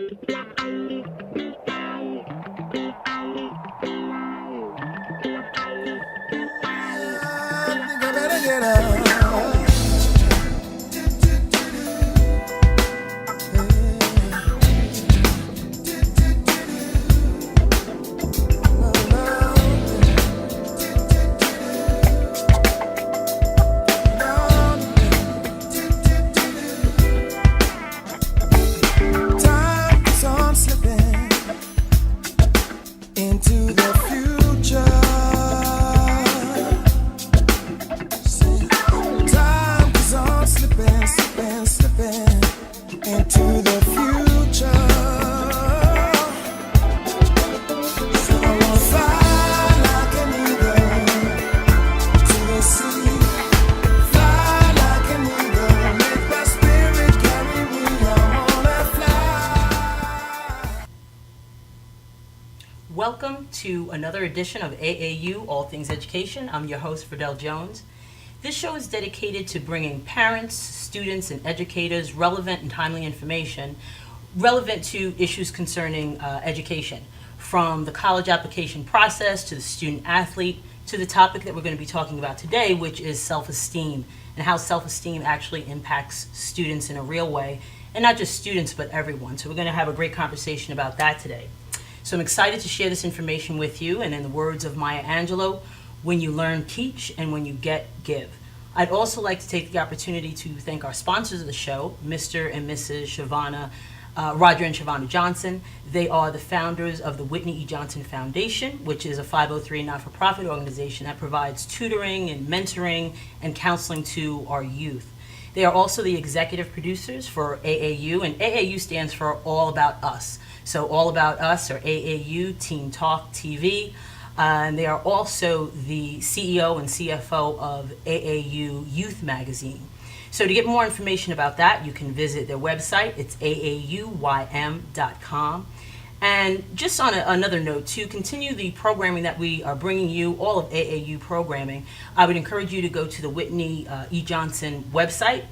think I better get up. Time is on slipping into the future. Time is on slipping, slipping, slipping into the future. So I wanna fly like an eagle to the sea. Fly like an eagle, make my spirit carry me. I wanna fly. Welcome to another edition of AAU, All Things Education. I'm your host, Fidel Jones. This show is dedicated to bringing parents, students, and educators relevant and timely information relevant to issues concerning education, from the college application process to the student athlete to the topic that we're going to be talking about today, which is self-esteem and how self-esteem actually impacts students in a real way, and not just students, but everyone. So we're going to have a great conversation about that today. So I'm excited to share this information with you, and in the words of Maya Angelou, when you learn, teach, and when you get, give. I'd also like to take the opportunity to thank our sponsors of the show, Mr. and Mrs. Roger and Shavana Johnson. They are the founders of the Whitney E. Johnson Foundation, which is a 503 not-for-profit organization that provides tutoring and mentoring and counseling to our youth. They are also the executive producers for AAU, and AAU stands for All About Us. So All About Us, or AAU Teen Talk TV. And they are also the CEO and CFO of AAU Youth Magazine. So to get more information about that, you can visit their website. It's aaum.com. And just on another note, to continue the programming that we are bringing you, all of AAU programming, I would encourage you to go to the Whitney E. Johnson website,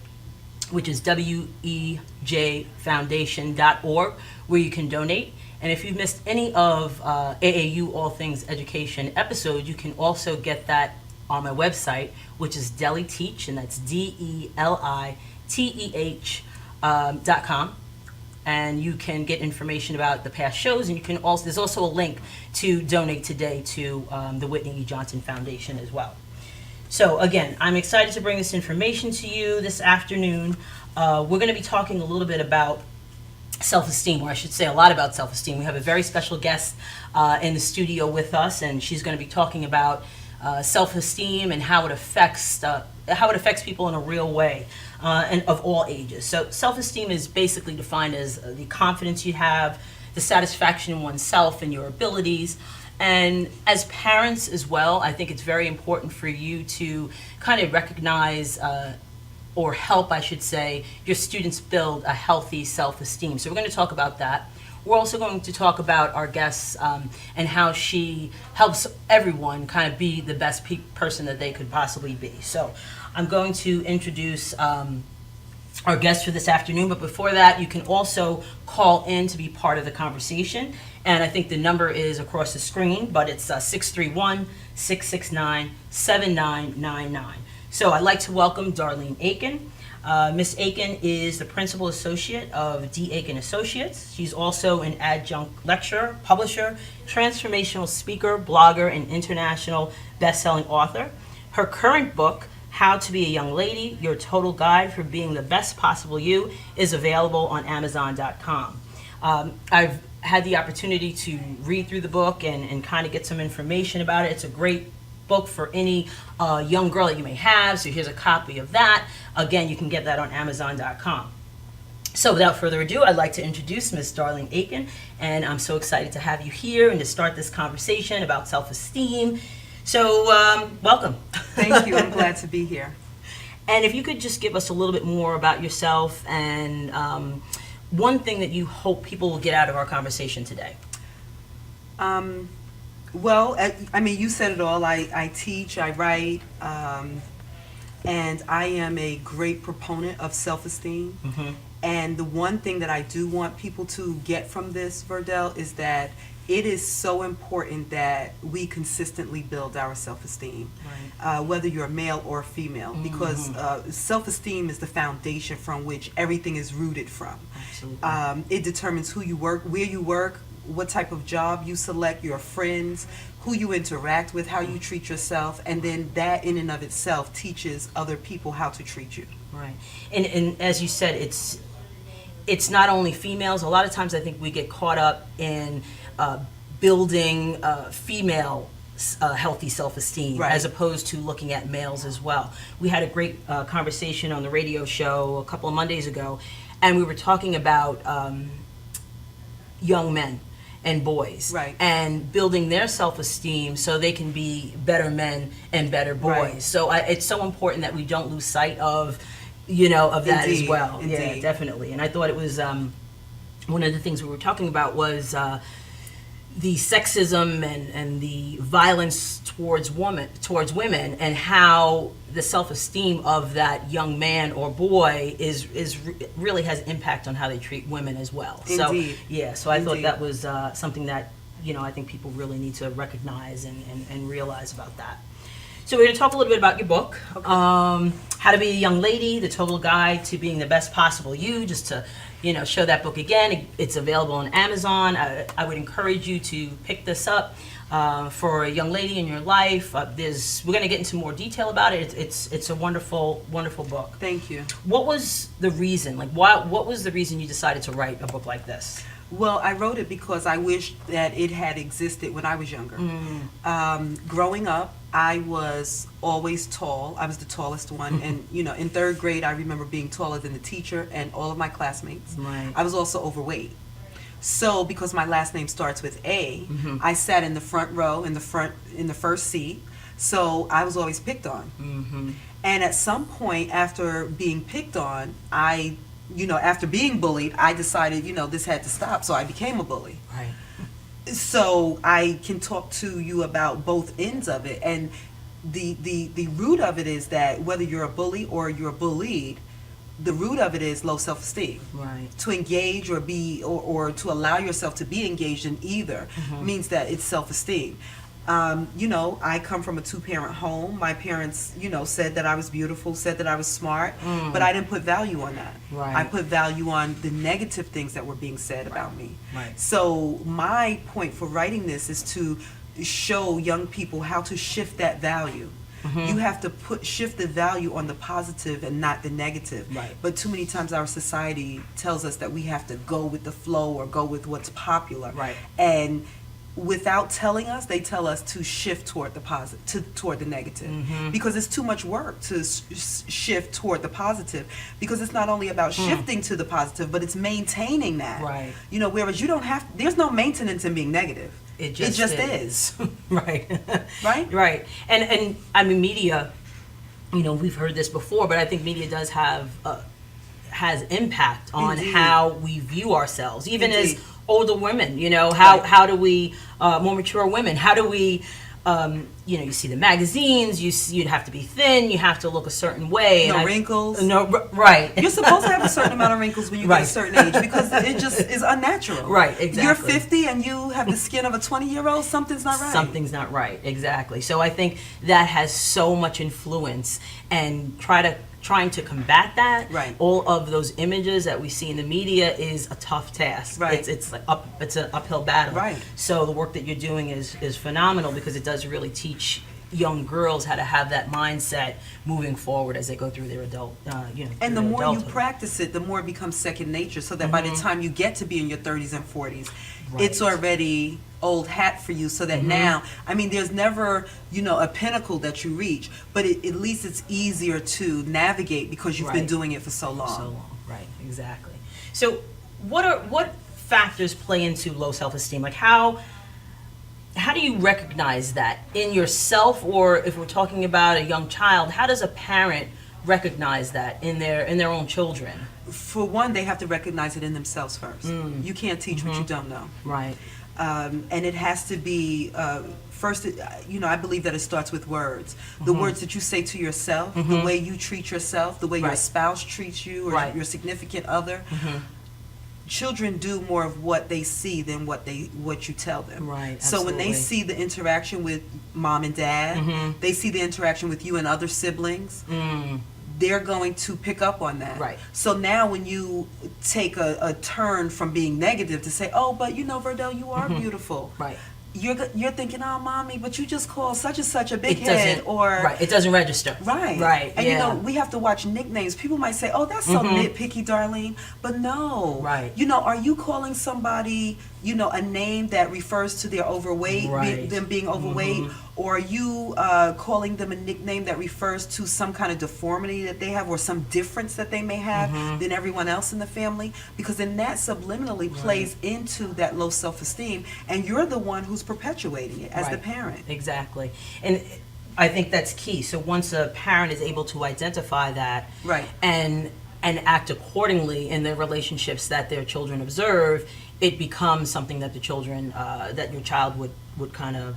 which is wejfoundation.org, where you can donate. And if you've missed any of AAU All Things Education episodes, you can also get that on my website, which is DeliTeach, and that's DeliTeach.com. And you can get information about the past shows, and you can also, there's also a link to donate today to the Whitney E. Johnson Foundation as well. So again, I'm excited to bring this information to you this afternoon. We're going to be talking a little bit about self-esteem, or I should say a lot about self-esteem. We have a very special guest in the studio with us, and she's going to be talking about self-esteem and how it affects people in a real way, and of all ages. So self-esteem is basically defined as the confidence you have, the satisfaction in oneself and your abilities. And as parents as well, I think it's very important for you to kind of recognize or help, I should say, your students build a healthy self-esteem. So we're going to talk about that. We're also going to talk about our guests and how she helps everyone kind of be the best person that they could possibly be. So I'm going to introduce our guest for this afternoon, but before that, you can also call in to be part of the conversation. And I think the number is across the screen, but it's 631-669-7999. So I'd like to welcome Darlene Aiken. Miss Aiken is the Principal Associate of D. Aiken Associates. She's also an adjunct lecturer, publisher, transformational speaker, blogger, and international best-selling author. Her current book, How to Be a Young Lady, Your Total Guide for Being the Best Possible You, is available on Amazon.com. I've had the opportunity to read through the book and kind of get some information about it. It's a great book for any young girl that you may have, so here's a copy of that. Again, you can get that on Amazon.com. So without further ado, I'd like to introduce Ms. Darlene Aiken, and I'm so excited to have you here and to start this conversation about self-esteem. So welcome. Thank you. I'm glad to be here. And if you could just give us a little bit more about yourself and one thing that you hope people will get out of our conversation today. Well, I mean, you said it all. I teach, I write, and I am a great proponent of self-esteem. And the one thing that I do want people to get from this, Verdell, is that it is so important that we consistently build our self-esteem, whether you're male or female, because self-esteem is the foundation from which everything is rooted from. It determines who you work, where you work, what type of job you select, your friends, who you interact with, how you treat yourself, and then that in and of itself teaches other people how to treat you. Right. And as you said, it's not only females. A lot of times I think we get caught up in building female healthy self-esteem, as opposed to looking at males as well. We had a great conversation on the radio show a couple of Mondays ago, and we were talking about young men and boys, and building their self-esteem so they can be better men and better boys. So it's so important that we don't lose sight of, of that as well. Yeah, definitely. And I thought it was one of the things we were talking about was the sexism and the violence towards women, and how the self-esteem of that young man or boy really has impact on how they treat women as well. Indeed. So I thought that was something that I think people really need to recognize and realize about that. So we're going to talk a little bit about your book, How to Be a Young Lady, The Total Guide to Being the Best Possible You, just to show that book again. It's available on Amazon. I would encourage you to pick this up for a young lady in your life. We're going to get into more detail about it. It's a wonderful, wonderful book. Thank you. What was the reason? What was the reason you decided to write a book like this? Well, I wrote it because I wished that it had existed when I was younger. Growing up, I was always tall. I was the tallest one. And, in third grade, I remember being taller than the teacher and all of my classmates. I was also overweight. So, because my last name starts with A, I sat in the front row, in the first seat. So, I was always picked on. And at some point, after being picked on, after being bullied, I decided, this had to stop, so I became a bully. So I can talk to you about both ends of it, and the root of it is that whether you're a bully or you're bullied, the root of it is low self-esteem. To engage or be or to allow yourself to be engaged in either means that it's self-esteem. I come from a two-parent home. My parents, said that I was beautiful, said that I was smart, but I didn't put value on that. I put value on the negative things that were being said about me. So my point for writing this is to show young people how to shift that value. You have to shift the value on the positive and not the negative. But too many times our society tells us that we have to go with the flow or go with what's popular. And without telling us, they tell us to shift toward the positive, toward the negative, because it's too much work to shift toward the positive, because it's not only about shifting to the positive, but it's maintaining that. Whereas you don't have, there's no maintenance in being negative. It just is. Right. And I mean, media, we've heard this before, but I think media does has impact on how we view ourselves, even as older women. How do we, more mature women, how do we, you see the magazines, you'd have to be thin, you have to look a certain way. No wrinkles. You're supposed to have a certain amount of wrinkles when you get a certain age, because it just is unnatural. Exactly. You're 50 and you have the skin of a 20-year-old, something's not right. Something's not right, exactly. So I think that has so much influence, and trying to combat that, all of those images that we see in the media is a tough task. It's an uphill battle. So the work that you're doing is phenomenal, because it does really teach young girls how to have that mindset moving forward as they go through their adult, and the more you practice it, the more it becomes second nature, so that by the time you get to be in your 30s and 40s, it's already old hat for you, so that now, I mean, there's never, a pinnacle that you reach, but at least it's easier to navigate because you've been doing it for so long. Exactly. So what factors play into low self-esteem? Like how do you recognize that in yourself, or if we're talking about a young child, how does a parent recognize that in their own children? For one, they have to recognize it in themselves first. You can't teach what you don't know. Right. And it has to be first, I believe that it starts with words. The words that you say to yourself, the way you treat yourself, the way your Right. spouse treats you, or Right. your significant other. Children do more of what they see than what you tell them. Right, So when they absolutely. see the interaction with mom and dad, Mhm. they see the interaction with you and other siblings, they're going to pick up on that. Right. So now when you take a turn from being negative to say, oh, but Verdell, you are beautiful. Right. You're thinking, oh, mommy, but you just called such and such a big It head, doesn't. or Right. It doesn't register. right, Right. And yeah. we have to watch nicknames. People might say, oh, that's so nitpicky, Darlene, but no. Right. Are you calling somebody, a name that refers to their overweight, Right. them being overweight, or are you calling them a nickname that refers to some kind of deformity that they have, or some difference that they may have than everyone else in the family? Because then that subliminally plays into that low self-esteem, and you're the one who's perpetuating it as the Right. parent. Exactly. And I think that's key. So once a parent is able to identify that, Right. and act accordingly in their relationships that their children observe, it becomes something that the children, that your child would kind of,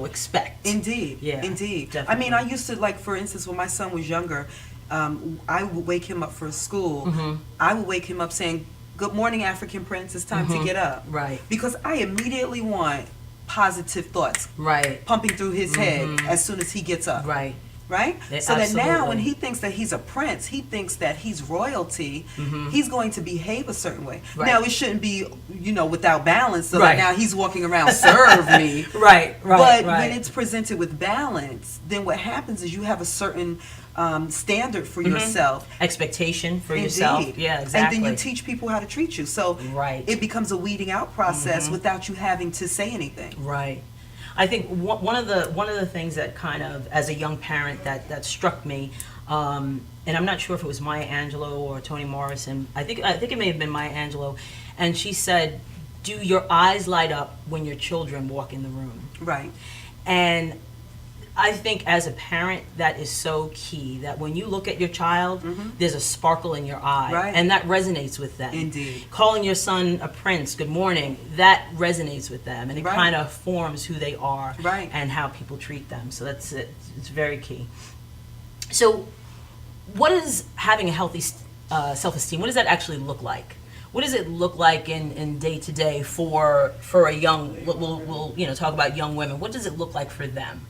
expect. Indeed. Yeah, Indeed. I definitely. mean, I used to, like, for instance, when my son was younger, I would wake him up for school. I would wake him up saying, good morning, African Prince, it's time to get up. Right. Because I immediately want positive thoughts Right. pumping through his head as soon as he gets up. Right. Right? Yeah, So that now when absolutely. he thinks that he's a prince, he thinks that he's royalty, he's going to behave a certain way. Right. Now, it shouldn't be, without balance, so Right. that now he's walking around, serve me. Right. Right. But right. when it's presented with balance, then what happens is you have a certain standard for yourself. Expectation for yourself. Indeed. Yeah, exactly. And then you teach people how to treat you. So Right. it becomes a weeding out process without you having to say anything. Right. I think one of the things that kind of, as a young parent, that struck me, and I'm not sure if it was Maya Angelou or Toni Morrison. I think it may have been Maya Angelou, and she said, "Do your eyes light up when your children walk in the room?" Right. And I think as a parent, that is so key, that when you look at your child, there's a sparkle in your eye. Right. And that resonates with them. Indeed. Calling your son a prince, good morning, that resonates with them. And it Right. kind of forms who they are Right. and how people treat them. So that's it. It's very key. So what is having a healthy self-esteem? What does that actually look like? What does it look like in day to day for a young, we'll talk about young women. What does it look like for them?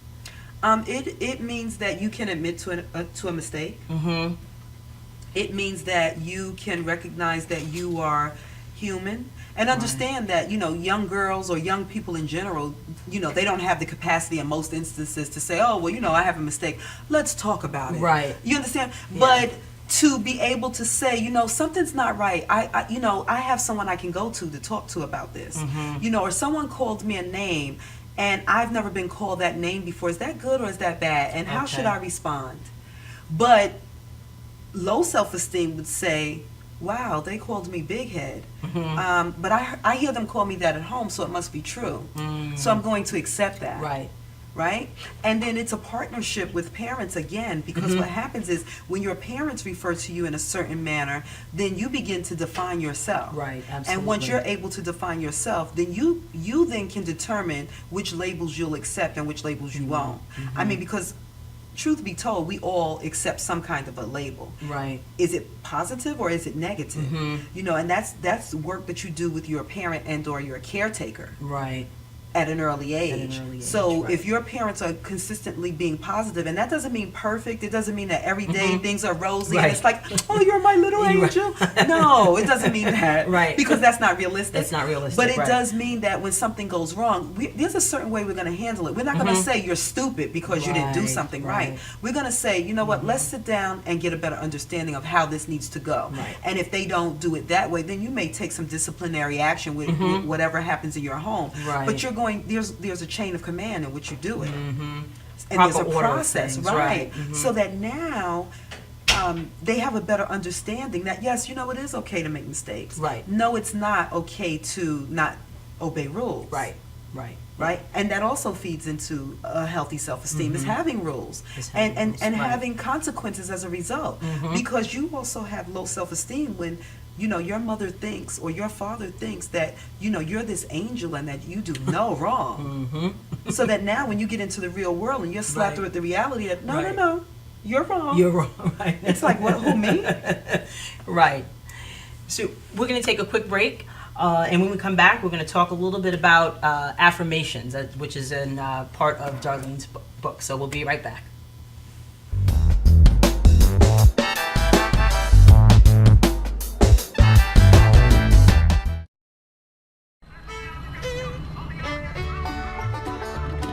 It means that you can admit to a mistake. Mm-hmm. It means that you can recognize that you are human and understand that, young girls or young people in general, they don't have the capacity in most instances to say, oh, well, I have a mistake. Let's talk about it. Right. You understand? Yeah. But to be able to say, something's not right. I have someone I can go to talk to about this. Or someone called me a name and I've never been called that name before. Is that good or is that bad? And how Okay. should I respond? But low self-esteem would say, wow, they called me big head. But I hear them call me that at home, so it must be true. So I'm going to accept that. Right. Right? And then it's a partnership with parents again, because what happens is when your parents refer to you in a certain manner, then you begin to define yourself. Right, And once absolutely. you're able to define yourself, then you then can determine which labels you'll accept and which labels you won't. I mean, because truth be told, we all accept some kind of a label. Right. Is it positive or is it negative? And that's work that you do with your parent and or your caretaker Right. at an early age. early age, So right. if your parents are consistently being positive, and that doesn't mean perfect, it doesn't mean that every day things are rosy and Right. it's like, oh, you're my little You're right. angel. No, it doesn't mean that. Right. Because that's not realistic. That's not realistic, But it right. does mean that when something goes wrong, there's a certain way we're going to handle it. We're not going to say you're stupid because you didn't do Right, something right. right. We're going to say, you know what, let's sit down and get a better understanding of how this needs to go. Right. And if they don't do it that way, then you may take some disciplinary action with whatever happens in your home. Right. But you're going, there's a chain of command in which you do it. And Proper there's a order of process, things, right? right. So that now they have a better understanding that, yes, it is okay to make mistakes. Right. No, it's not okay to not obey rules. Right. Right. right? And that also feeds into a healthy self-esteem, is having rules Is having and rules, right. having consequences as a result. Because you also have low self-esteem when, you know, your mother thinks or your father thinks that, you know, you're this angel and that you do no wrong. So that now when you get into the real world and you're slapped Right. with the reality that, no, Right. no, you're wrong. You're wrong, right? It's like, what, who, me? Right. So we're going to take a quick break, and when we come back, we're going to talk a little bit about affirmations, which is in part of Darlene's book. So we'll be right back.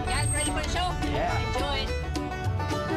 Guys, ready for the show? Yeah. Enjoy.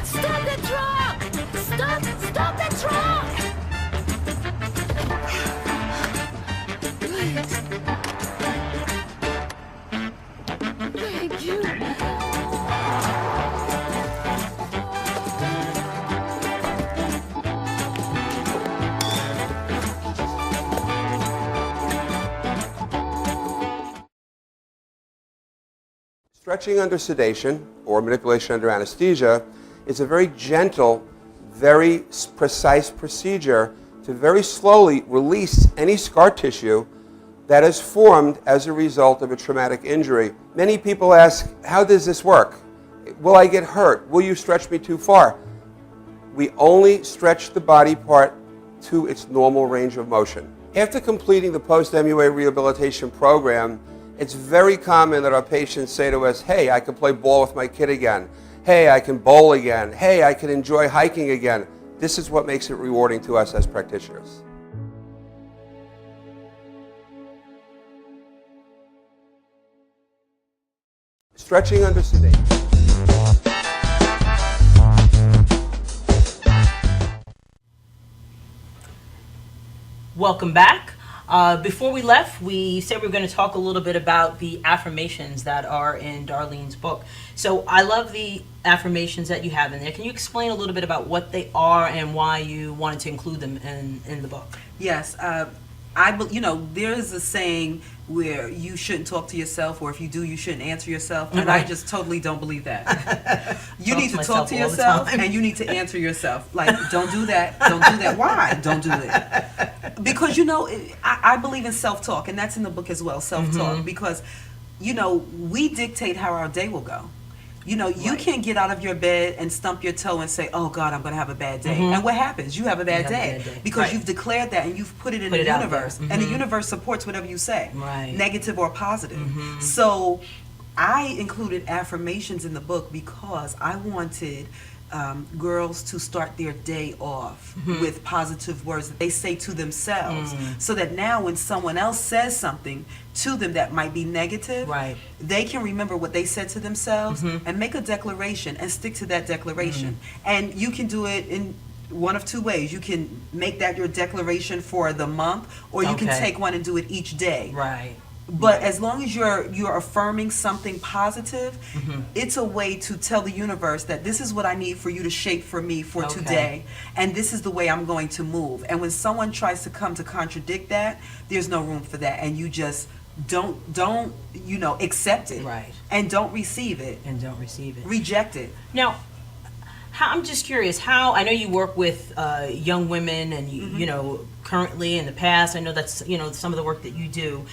Stop the truck! Stop the truck! Thank you. Stretching under sedation or manipulation under anesthesia is a very gentle, very precise procedure to very slowly release any scar tissue that is formed as a result of a traumatic injury. Many people ask, how does this work? Will I get hurt? Will you stretch me too far? We only stretch the body part to its normal range of motion. After completing the post-MUA rehabilitation program, it's very common that our patients say to us, hey, I can play ball with my kid again. Hey, I can bowl again. Hey, I can enjoy hiking again. This is what makes it rewarding to us as practitioners. Stretching under sedation. Welcome back. Before we left, we said we were going to talk a little bit about the affirmations that are in Darlene's book. So I love the affirmations that you have in there. Can you explain a little bit about what they are and why you wanted to include them in the book? Yes, you know, there's a saying where you shouldn't talk to yourself, or if you do, you shouldn't answer yourself, and I Right. just totally don't believe that. You Talk need to to talk myself to all the yourself, time. and you need to answer yourself. Like, don't do that. Don't do that. Why? Don't do that. Because, you know, I believe in self-talk, and that's in the book as well, self-talk, because, you know, we dictate how our day will go. You know, you Right. can't get out of your bed and stump your toe and say, oh, God, I'm going to have a bad day. And what happens? You have a bad have a day. bad day. Because Right. you've declared that and you've put it in Put the it out there. universe. And the universe supports whatever you say, Right. negative or positive. So I included affirmations in the book because I wanted girls to start their day off with positive words that they say to themselves, so that now when someone else says something to them that might be negative, Right. they can remember what they said to themselves and make a declaration and stick to that declaration. And you can do it in one of two ways. You can make that your declaration for the month, or you can Okay. take one and do it each day. Right. But as long as you're affirming something positive, it's a way to tell the universe that this is what I need for you to shape for me for Okay. today, and this is the way I'm going to move. And when someone tries to come to contradict that, there's no room for that, and you just don't accept it, Right. and don't receive it, And don't receive it. reject it. Now, I'm just curious, how, I know you work with young women and, you know, currently in the past, I know that's, you know, some of the work that you do.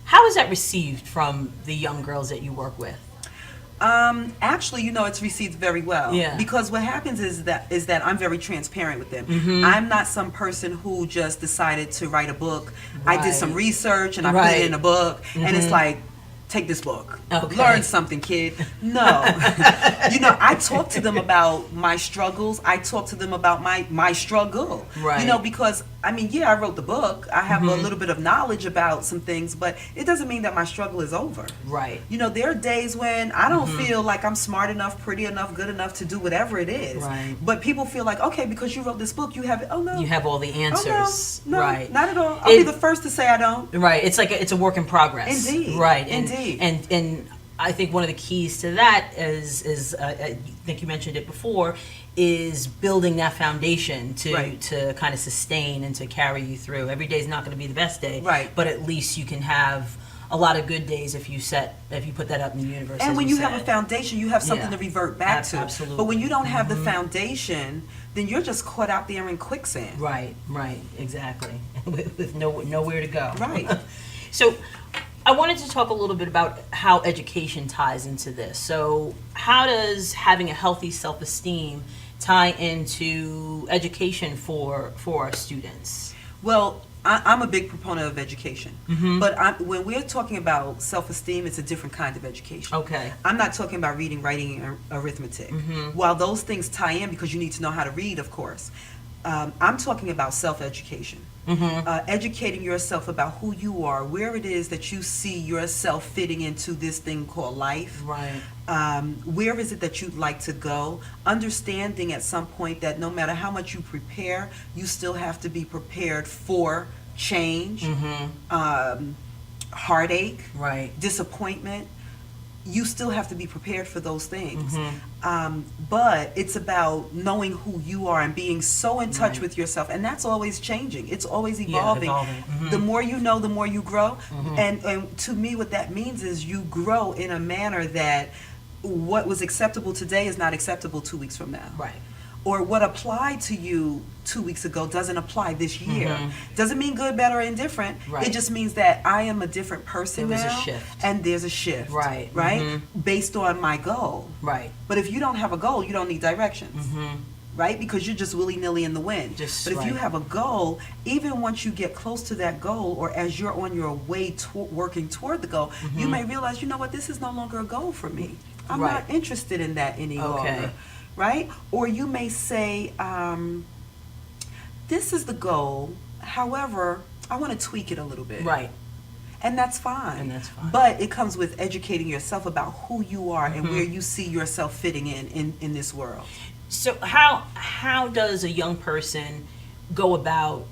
How is that received from the young girls that you work with? Actually, it's received very well. Yeah. Because what happens is that I'm very transparent with them. Mm-hmm. I'm not some person who just decided to write a book. I did some Right. research and I put Right. it in a book, and it's like, take this book. Okay. Learn something, kid. No. I talk to them about my struggles. I talk to them about my struggle. Right. Because, I wrote the book. I have a little bit of knowledge about some things, but it doesn't mean that my struggle is over. Right. There are days when I don't feel like I'm smart enough, pretty enough, good enough to do whatever it is. Right. But people feel like, okay, because you wrote this book, you have it. Oh, no. You have all the answers. Oh, no, Right. not at all. I'll be It- the first to say I don't. Right. It's like it's a work in progress. Indeed. Right. Indeed. And I think one of the keys to that is I think you mentioned it before, is building that foundation to Right. to kind of sustain and to carry you through. Every day is not going to be the best day. Right. But at least you can have a lot of good days if you put that up in the universe. And as when you have a said. foundation, you have something Yeah. to revert back to. Absolutely. But when you don't have the foundation, then you're just caught out there in quicksand. Right, exactly. with nowhere to go. Right. So I wanted to talk a little bit about how education ties into this. So how does having a healthy self-esteem tie into education for our students? Well, I'm a big proponent of education, but when we're talking about self-esteem, it's a different kind of education. Okay. I'm not talking about reading, writing, and arithmetic. While those things tie in because you need to know how to read, of course, I'm talking about self-education. Educating yourself about who you are, where it is that you see yourself fitting into this thing called life. Right. Where is it that you'd like to go? Understanding at some point that no matter how much you prepare, you still have to be prepared for change, heartache, Right. disappointment. You still have to be prepared for those things. But it's about knowing who you are and being so in touch Right. with yourself. And that's always changing. It's always evolving. evolving. The more you know, the more you grow. And to me, what that means is you grow in a manner that what was acceptable today is not acceptable 2 weeks from now. Right. Or what applied to you 2 weeks ago doesn't apply this year. Doesn't mean good, bad, or indifferent. Right. It just means that I am a different person There was a now. shift. And there's a shift. Right. Right? Based on my goal. Right. But if you don't have a goal, you don't need directions. Right? Because you're just willy-nilly in the wind. Just but if you right. have a goal, even once you get close to that goal, or as you're on your way working toward the goal, you may realize, you know what, this is no longer a goal for me. I'm Right. not interested in that any Okay. longer. Right? Or you may say, this is the goal, however, I want to tweak it a little bit. Right. And that's fine. And that's fine. But it comes with educating yourself about who you are and where you see yourself fitting in this world. So how does a young person go about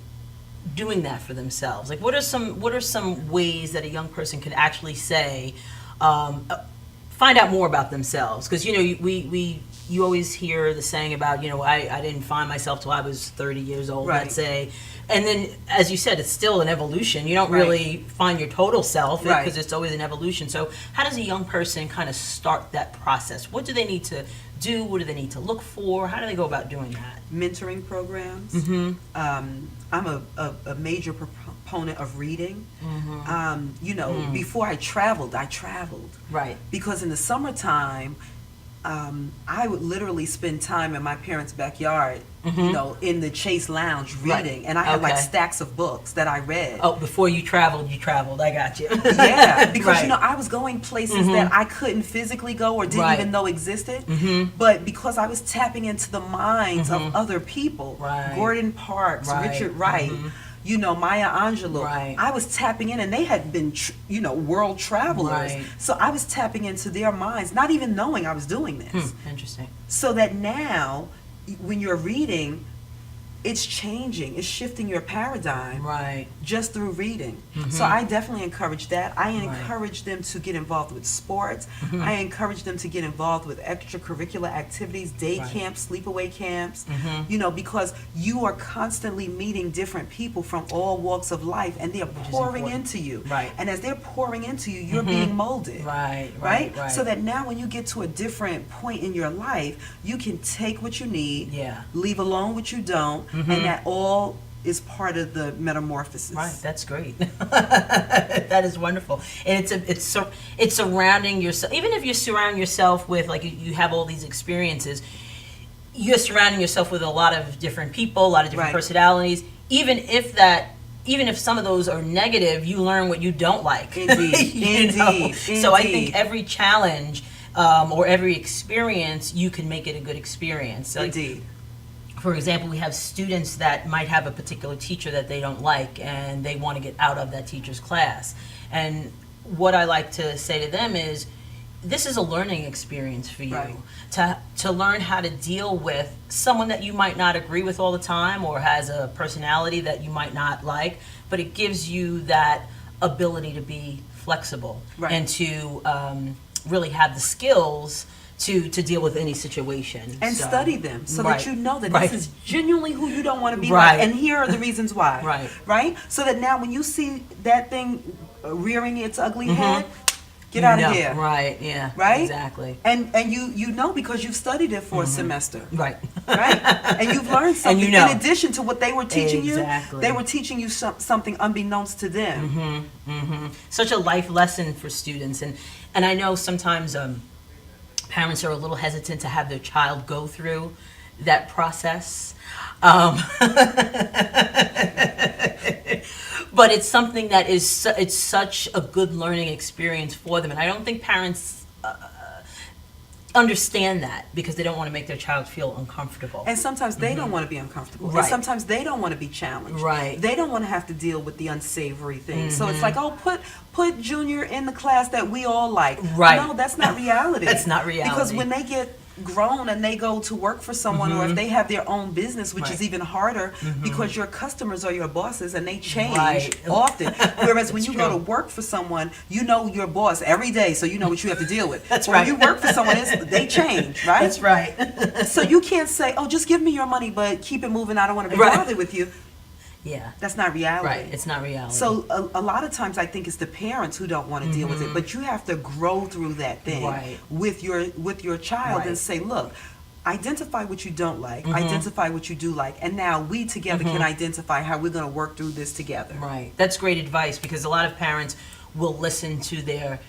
doing that for themselves? Like, what are some ways that a young person could actually say, find out more about themselves? Because you always hear the saying about, I didn't find myself till I was 30 years old, Right. let's say. And then, as you said, it's still an evolution. You don't Right. really find your total self Right. because it's always an evolution. So how does a young person kind of start that process? What do they need to do? What do they need to look for? How do they go about doing that? Mentoring programs. I'm a major proponent of reading. Before I traveled. Right. Because in the summertime, I would literally spend time in my parents' backyard, you know, in the Chase Lounge reading. Right. And I had like Okay. stacks of books that I read. Oh, before you traveled. I got you. Yeah, because Right. you know I was going places that I couldn't physically go or didn't Right. even know existed, but because I was tapping into the minds of other people, Right. Gordon Parks, Right. Richard Wright, you know, Maya Angelou. Right. I was tapping in, and they had been, you know, world travelers. Right. So I was tapping into their minds, not even knowing I was doing this. Interesting. So that now, when you're reading, it's changing, it's shifting your paradigm Right. just through reading. So I definitely encourage that. I encourage them to get involved with sports. I encourage them to get involved with extracurricular activities, day Right. camps, sleepaway camps, you know, because you are constantly meeting different people from all walks of life, and they're is pouring important. into you. Right. And as they're pouring into you, you're being molded. Right. Right? So that now when you get to a different point in your life, you can take what you need, Yeah. leave alone what you don't, and that all is part of the metamorphosis. Right, that's great. That is wonderful, and it's surrounding yourself. Even if you surround yourself with, like, you have all these experiences, you're surrounding yourself with a lot of different people, a lot of different Right. personalities. Even if some of those are negative, you learn what you don't like. Indeed, You know? indeed, So I think indeed. every challenge or every experience, you can make it a good experience. Like, Indeed. for example, we have students that might have a particular teacher that they don't like, and they want to get out of that teacher's class. And what I like to say to them is, this is a learning experience for you. Right. To learn how to deal with someone that you might not agree with all the time, or has a personality that you might not like, but it gives you that ability to be flexible Right. and to really have the skills to deal with any situation. And So- study them so Right. that you know that Right. this is genuinely who you don't want to be Right. like. And here are the reasons why. Right. Right? So that now when you see that thing rearing its ugly head, get out You of know. here. Right, yeah. Right? Exactly. And you know because you've studied it for a semester. Right. Right? And you've learned something. you know. In addition to what they were teaching Exactly. you, they were teaching you something unbeknownst to them. Such a life lesson for students. And I know sometimes parents are a little hesitant to have their child go through that process. But it's something that is, it's such a good learning experience for them. And I don't think parents understand that, because they don't want to make their child feel uncomfortable. And sometimes they don't want to be uncomfortable. Right. And sometimes they don't want to be challenged. Right. They don't want to have to deal with the unsavory things. So it's like, oh, put Junior in the class that we all like. Right. No, that's not reality. That's not reality. Because when they get grown and they go to work for someone, or if they have their own business, which is Right. even harder, because your customers are your bosses and they change Right. often. Whereas when That's you go to true. work for someone, you know your boss every day, so you know what you have to deal with. That's But right. When you work for someone, they change, right? That's right. So you can't say, oh, just give me your money, but keep it moving. I don't want to be Right. bothered with you. Yeah. That's not reality. Right. It's not reality. So a lot of times I think it's the parents who don't want to deal with it, but you have to grow through that thing Right. with your child Right. and say, look, identify what you don't like, identify what you do like, and now we together can identify how we're going to work through this together. Right. That's great advice, because a lot of parents will listen to their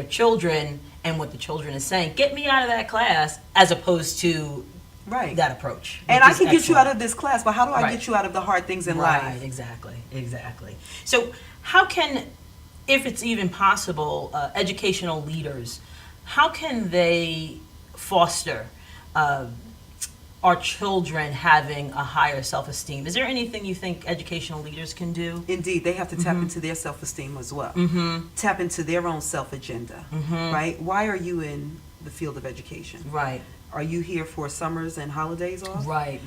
children and what the children is saying. Get me out of that class, as opposed to Right. that approach. And which I is can get you out excellent. of this class, but how do I Right. get you out of the hard things in Right. life? Exactly. So how can, if it's even possible, educational leaders, how can they foster our children having a higher self-esteem? Is there anything you think educational leaders can do? Indeed, they have to tap into their self-esteem as well. Tap into their own self-agenda, right? Why are you in the field of education? Right. Are you here for summers and holidays off? Right.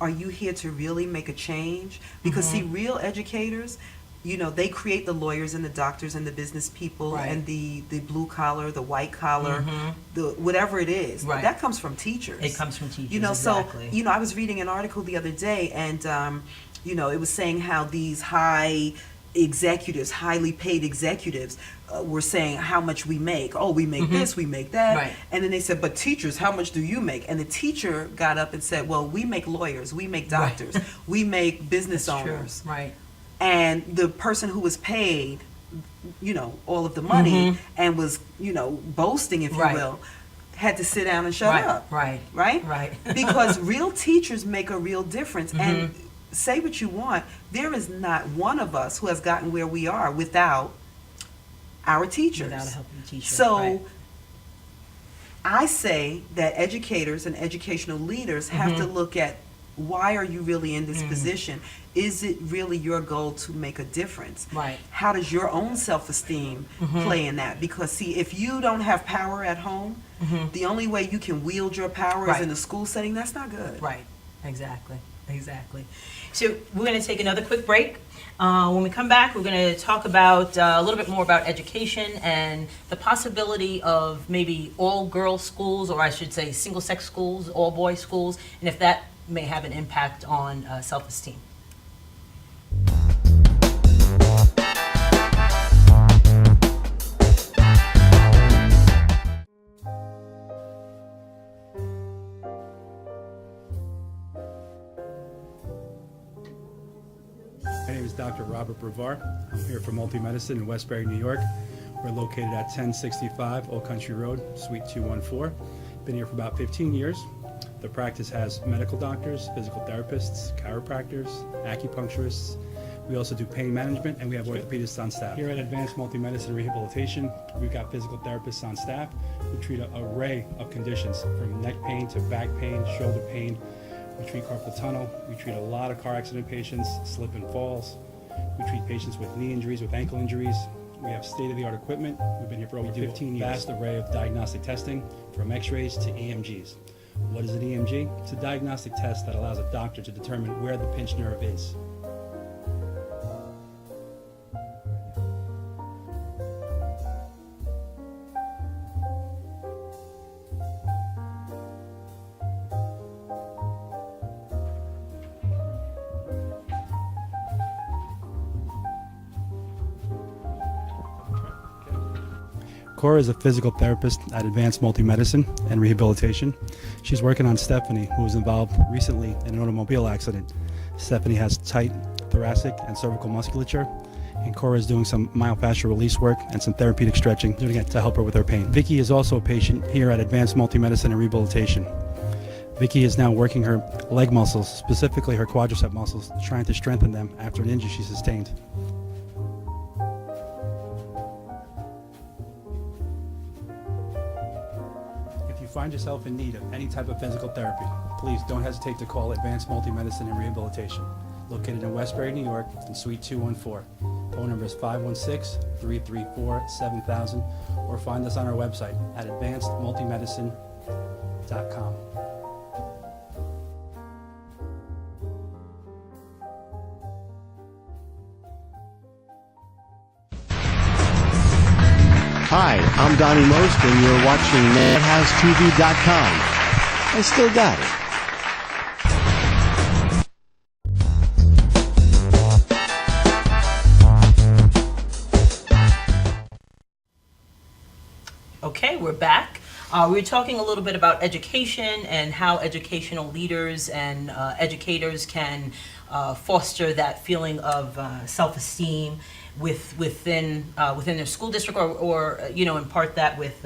Are you here to really make a change? Because see, real educators, you know, they create the lawyers and the doctors and the business people Right. and the blue collar, the white collar, the whatever it is. Right. That comes from teachers. It comes from teachers. You know, exactly. so, you know, I was reading an article the other day, and, you know, it was saying how these high executives, highly paid executives, were saying how much we make. Oh, we make this, we make that. Right. And then they said, but teachers, how much do you make? And the teacher got up and said, well, we make lawyers, we make doctors, we make business That's true. owners. Right. And the person who was paid, you know, all of the money and was, you know, boasting, if Right. you will, had to sit down and shut Right, up. right, Right? right. Because real teachers make a real difference. And say what you want, there is not one of us who has gotten where we are without our teachers. Without a helping teacher. So right. I say that educators and educational leaders have to look at, why are you really in this position? Is it really your goal to make a difference? Right. How does your own self-esteem play in that? Because see, if you don't have power at home, the only way you can wield your power Right. is in a school setting. That's not good. Right, exactly. So we're going to take another quick break. When we come back, we're going to talk about a little bit more about education and the possibility of maybe all-girls schools, or I should say single-sex schools, all-boys schools, and if that may have an impact on self-esteem. My name is Dr. Robert Brevard. I'm here for Multi-Medicine in Westbury, New York. We're located at 1065 Old Country Road, Suite 214. Been here for about 15 years. The practice has medical doctors, physical therapists, chiropractors, acupuncturists. We also do pain management, and we have orthopedists on staff. Here at Advanced Multi-Medicine Rehabilitation, we've got physical therapists on staff who treat an array of conditions, from neck pain to back pain, shoulder pain. We treat carpal tunnel. We treat a lot of car accident patients, slip and falls. We treat patients with knee injuries, with ankle injuries. We have state-of-the-art equipment. We've been here for over 15 years. Vast array of diagnostic testing, from x-rays to EMGs. What is an EMG? It's a diagnostic test that allows a doctor to determine where the pinched nerve is. Cora is a physical therapist at Advanced Multi-Medicine and Rehabilitation. She's working on Stephanie, who was involved recently in an automobile accident. Stephanie has tight thoracic and cervical musculature, and Cora is doing some myofascial release work and some therapeutic stretching, doing it to help her with her pain. Vicky is also a patient here at Advanced Multi-Medicine and Rehabilitation. Vicky is now working her leg muscles, specifically her quadricep muscles, trying to strengthen them after an injury she sustained. If you find yourself in need of any type of physical therapy, please don't hesitate to call Advanced Multi-Medicine and Rehabilitation, located in Westbury, New York, in Suite 214. Phone number is 516-334-7000, or find us on our website at advancedmultimedicine.com. Hi, I'm Donnie Most, and you're watching MadhouseTV.com. I still got it. Okay, we're back. We were talking a little bit about education and how educational leaders and educators can foster that feeling of self-esteem within their school district, or impart that with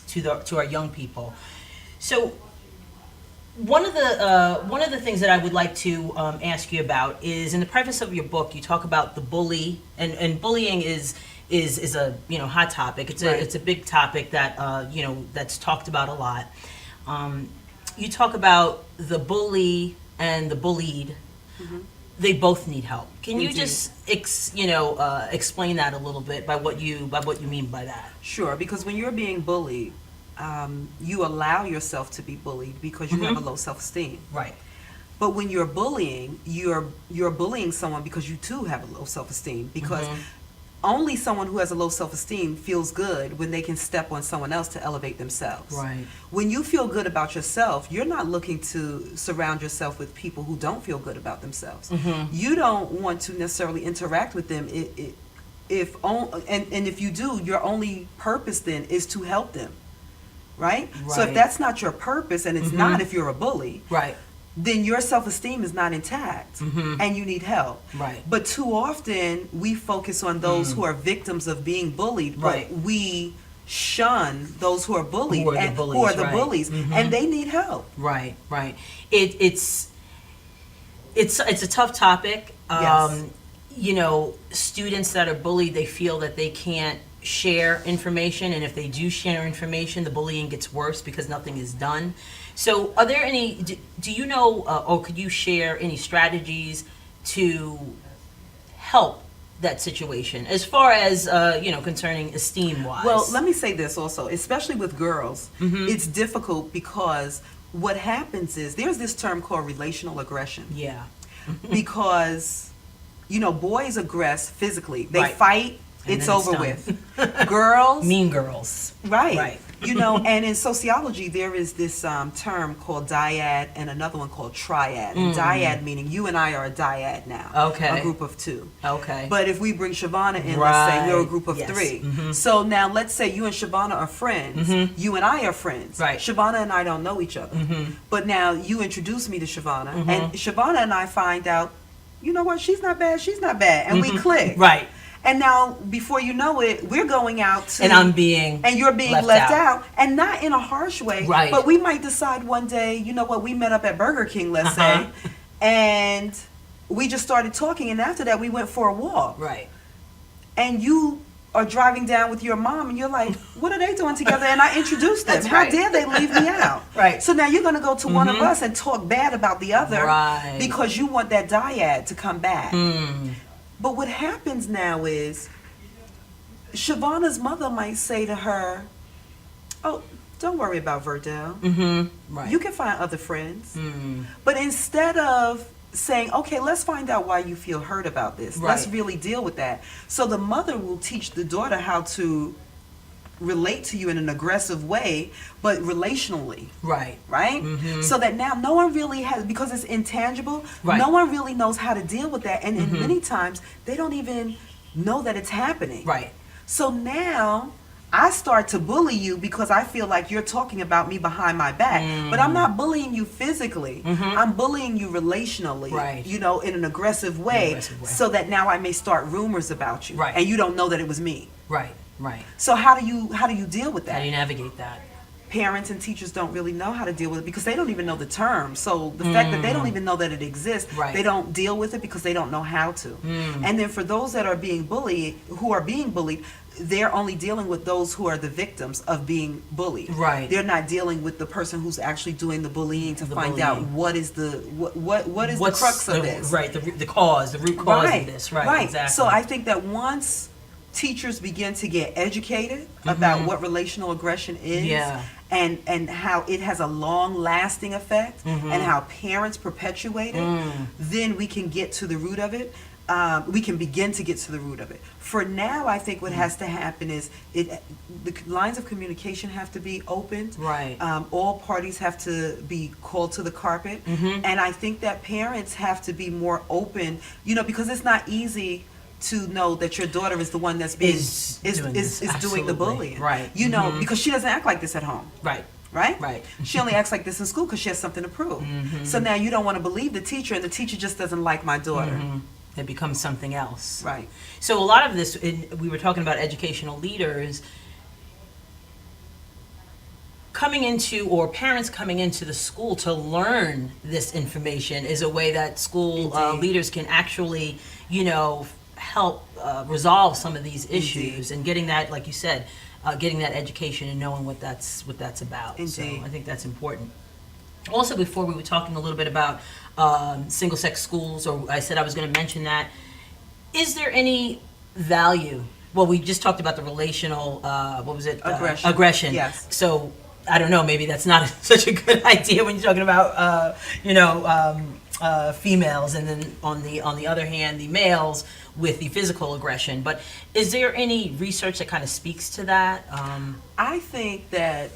to our young people. So one of the things that I would like to ask you about is, in the preface of your book, you talk about the bully, and bullying is a hot topic. It's a big topic that that's talked about a lot. You talk about the bully and the bullied. Mm-hmm. They both need help. Can you just explain that a little bit by what you mean by that? Sure, because when you're being bullied, you allow yourself to be bullied because you have a low self-esteem. Right. But when you're bullying, you're bullying someone because you too have a low self-esteem. Because only someone who has a low self-esteem feels good when they can step on someone else to elevate themselves. Right. When you feel good about yourself, you're not looking to surround yourself with people who don't feel good about themselves. You don't want to necessarily interact with them if you do, your only purpose then is to help them. Right? So if that's not your purpose, and it's not if you're a bully, right, then your self-esteem is not intact, and you need help. Right. But too often we focus on those who are victims of being bullied, but Right. we shun those who are bullied Who are the and bullies, who are the right. bullies, and they need help. Right, right. It's a tough topic. Yes. You know, students that are bullied, they feel that they can't share information, and if they do share information, the bullying gets worse because nothing is done. So, are there any? Do you know, or could you share any strategies to help that situation, as far as concerning esteem wise? Well, let me say this also, especially with girls, it's difficult because what happens is there's this term called relational aggression. Yeah. Because, boys aggress physically. They Right. fight, And it's then it's over done. with. Girls, Mean girls. right. Right. And in sociology, there is this term called dyad and another one called triad. And dyad meaning you and I are a dyad now. Okay. A group of two. Okay. But if we bring Shavana in, let's say we're a Right. group of Yes. three. Mhm. So now let's say you and Shavana are friends. You and I are friends. Right. Shavana and I don't know each other. But now you introduce me to Shavana, and Shavana and I find out, you know what, she's not bad, and we click. Right. And now, before you know it, we're going out to... And I'm being And you're being left out. And not in a harsh way. Right. But we might decide one day, you know what, we met up at Burger King, let's Uh-huh. say, and we just started talking, and after that, we went for a walk. Right. And you are driving down with your mom, and you're like, what are they doing together? And I introduced them. That's How right. dare they leave me out? Right. So now you're going to go to one of us and talk bad about the other Right. because you want that dyad to come back. Mm. But what happens now is Shavana's mother might say to her, oh, don't worry about Verdell. Right. You can find other friends. Mm. But instead of saying, okay, let's find out why you feel hurt about this. Let's Right. really deal with that. So the mother will teach the daughter how to relate to you in an aggressive way, but relationally. Right. Right? So that now no one really has, because it's intangible, Right. no one really knows how to deal with that. And many times they don't even know that it's happening. Right. So now I start to bully you because I feel like you're talking about me behind my back. But I'm not bullying you physically. I'm bullying you relationally, Right. in an aggressive way, aggressive way. so that now I may start rumors about you. Right. And you don't know that it was me. Right. Right. So how do you deal with How that? do you navigate that? Parents and teachers don't really know how to deal with it because they don't even know the term. So the fact that they don't even know that it exists, Right. they don't deal with it because they don't know how to. And then for those that are being bullied, they're only dealing with those who are the victims of being bullied. Right. They're not dealing with the person who's actually doing the bullying to The find out bullying. what is the What's the crux of this. Right. The cause, the root cause of this. Right. Exactly. So I think that once teachers begin to get educated about what relational aggression is, Yeah. and how it has a long lasting effect, and how parents perpetuate it, then we can get to the root of it. We can begin to get to the root of it. For now, I think what has to happen is the lines of communication have to be opened. Right. All parties have to be called to the carpet, and I think that parents have to be more open. Because it's not easy to know that your daughter is the one that's being Is is doing this. doing the Absolutely. bullying. Right. Because she doesn't act like this at home. Right. Right? Right. She only acts like this in school because she has something to prove. So now you don't want to believe the teacher, and the teacher just doesn't like my daughter. It becomes something else. Right. So a lot of this, we were talking about educational leaders coming into, or parents coming into the school to learn this information is a way that school Indeed. leaders can actually, help resolve some of these issues. Indeed. And getting that, like you said, getting that education and knowing what that's about. So Indeed. I think that's important. Also, before we were talking a little bit about single-sex schools, or I said I was going to mention that. Is there any value? Well, we just talked about the relational, what was it? Aggression. Aggression. Yes. So I don't know. Maybe that's not such a good idea when you're talking about, females, and then on the other hand, the males with the physical aggression. But is there any research that kind of speaks to that? I think that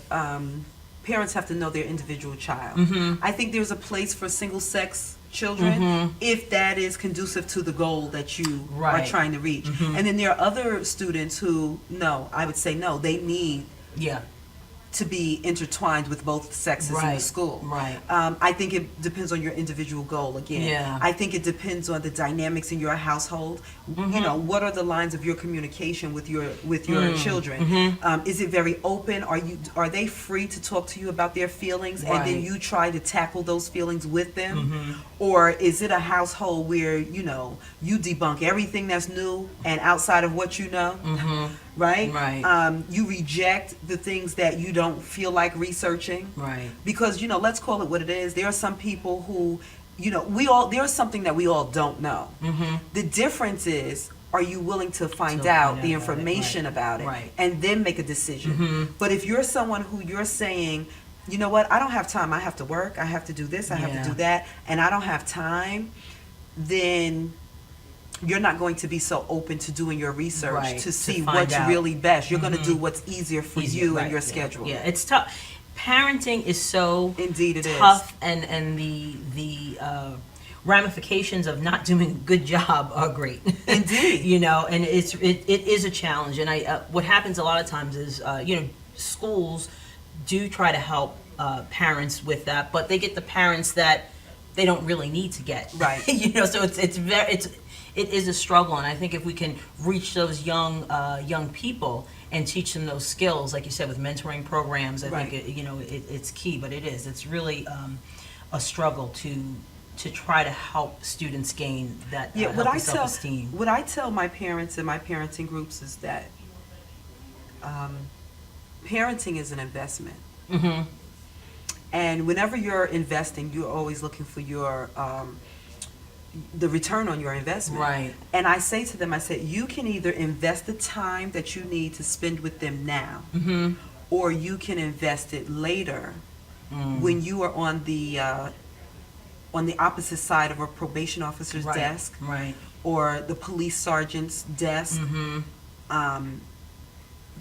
parents have to know their individual child. I think there's a place for single-sex children if that is conducive to the goal that you are Right. trying to reach. And then there are other students who, no, I would say no, they need Yeah. to be intertwined with both sexes in the Right, school. right. I think it depends on your individual goal again. Yeah. I think it depends on the dynamics in your household. You know, what are the lines of your communication with your children? Is it very open? Are they free to talk to you about their feelings, and then Right. you try to tackle those feelings with them? Or is it a household where, you know, you debunk everything that's new and outside of what you know? Right? Right. You reject the things that you don't feel like researching. Right. Because, you know, let's call it what it is. There are some people who, you know, there's something that we all don't know. The difference is, are you willing to find out the information about it, Right. and then make a decision? But if you're someone who you're saying, you know what, I don't have time, I have to work, I have to do this, I have Yeah. to do that, and I don't have time, then you're not going to be so open to doing your research Right, to to see find what's out. really best. You're going to do what's easier for Easier, you right, and your yeah. schedule. Yeah, it's tough. Parenting is so Indeed it is. tough, and the ramifications of not doing a good job are great. Indeed. You know, and it is a challenge. And what happens a lot of times is, you know, schools do try to help parents with that, but they get the parents that they don't really need to get. Right. You know, so it is a struggle, and I think if we can reach those young people and teach them those skills, like you said, with mentoring programs, I Right. think it's key. But it's really a struggle to try to help students gain that Yeah, healthy self-esteem. what I tell my parents in my parenting groups is that parenting is an investment. And whenever you're investing, you're always looking for your the return on your investment. Right. And I say to them, I said, you can either invest the time that you need to spend with them now, or you can invest it later when you are on the opposite side of a probation officer's Right. desk Right. or the police sergeant's desk.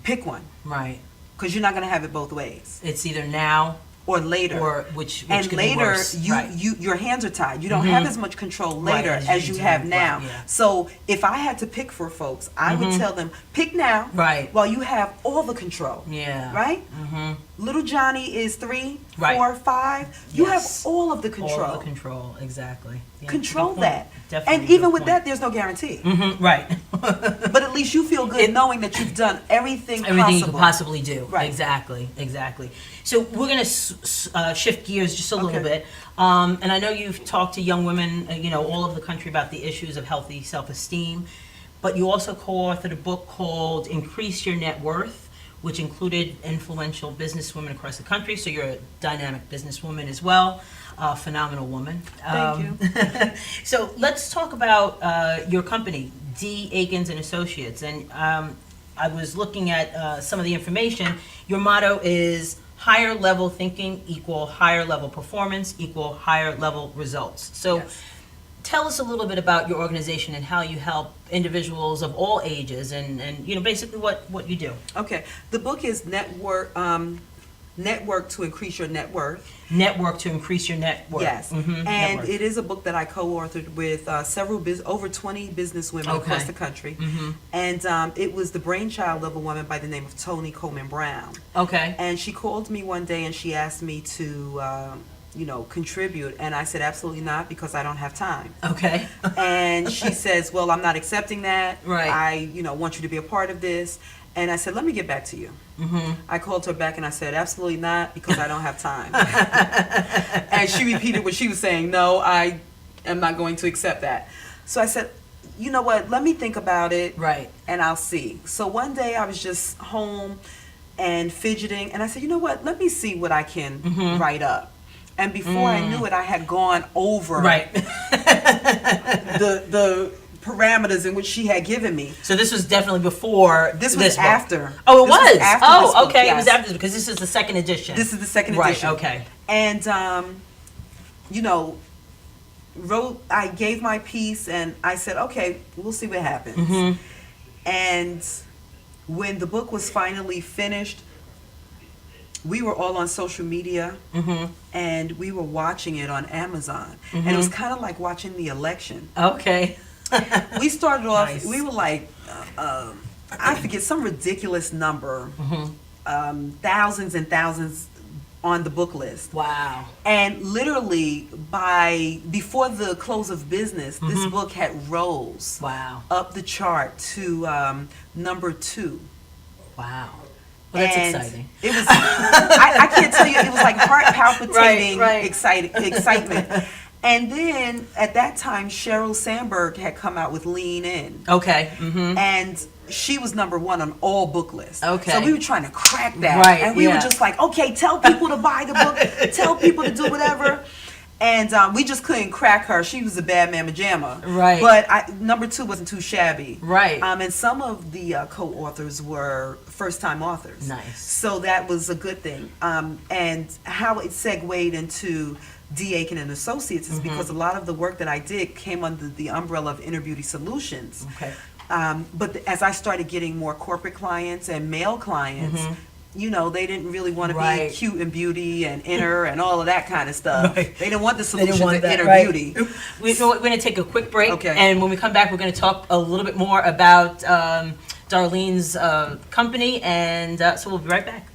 Pick one, Right. because you're not going to have it both ways. It's either now Or later. or which And could be later, worse. Right. your hands are tied. You don't have as much control Right, later as as you you do. have Right, now. yeah. So if I had to pick for folks, I would tell them, pick now, Right. while you have all the control. Yeah. Right? Little Johnny is 3, Right. 4, 5. You have Yes. all of the control. All the control, exactly. Yeah, Control good point. that. Definitely And good even with point. that, there's no guarantee. Right. But at least you feel good knowing that you've done everything Everything you possible. could possibly do. Right. Exactly. So we're going to shift gears just a little Okay. bit. And I know you've talked to young women, all over the country about the issues of healthy self-esteem, but you also co-authored a book called Increase Your Net Worth, which included influential businesswomen across the country. So you're a dynamic businesswoman as well, a phenomenal woman. Thank you. So let's talk about your company, D. Aikens and Associates. And I was looking at some of the information. Your motto is higher level thinking equal higher level performance equal higher level results. So Yes. tell us a little bit about your organization and how you help individuals of all ages and basically what you do. Okay. The book is Network to Increase Your Net Worth. Network to increase your net worth. Yes. Mhm, And network. it is a book that I co-authored with over 20 businesswomen across Okay. the country. And it was the brainchild of a woman by the name of Toni Coleman Brown. Okay. And she called me one day and she asked me to, contribute. And I said, absolutely not, because I don't have time. Okay. And she says, well, I'm not accepting that. Right. I, want you to be a part of this. And I said, let me get back to you. I called her back and I said, absolutely not, because I don't have time. And she repeated what she was saying. No, I am not going to accept that. So I said, you know what, let me think about it. Right. And I'll see. So one day I was just home and fidgeting. And I said, you know what, let me see what I can write up. And before I knew it, I had gone over Right. the parameters in which she had given me. So this was definitely before This was book. after. Oh, it This was was. after this Oh, book, okay. It yes. was after because this is the second edition. This is the second Right, edition. okay. And I gave my piece and I said, okay, we'll see what happens. And when the book was finally finished, we were all on social media and we were watching it on Amazon. And it was kind of like watching the election. Okay. We started off, Nice. we were like, I forget, some ridiculous number. thousands and thousands on the book list. Wow. And literally before the close of business, this book had rose Wow. up the chart to number 2. Wow. Well, that's And exciting. It was. I can't tell you. It was like heart palpitating Right. excitement. And then at that time, Sheryl Sandberg had come out with Lean In, Okay. Mm-hmm. and she was number 1 on all book lists. Okay. So we were trying to crack that, Right, and we were yeah. just like, okay, tell people to buy the book, tell people to do whatever. And we just couldn't crack her. She was a bad mamma jamma. Right. But number 2 wasn't too shabby. Right. And some of the co-authors were first-time authors. Nice. So that was a good thing. And how it segued into D. Aiken and Associates is because a lot of the work that I did came under the umbrella of Inner Beauty Solutions. Okay. But as I started getting more corporate clients and male clients, you know, they didn't really want to Right. be cute and beauty and inner and all of that kind of stuff. Right. They didn't want the They solution didn't want to that, inner right. beauty. We're going to take a quick break, Okay. and when we come back, we're going to talk a little bit more about Darlene's company, and so we'll be right back.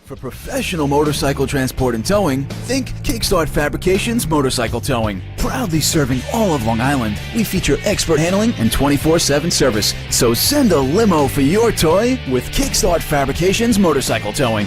For professional motorcycle transport and towing, think Kickstart Fabrications Motorcycle Towing. Proudly serving all of Long Island, we feature expert handling and 24/7 service. So send a limo for your toy with Kickstart Fabrications Motorcycle Towing.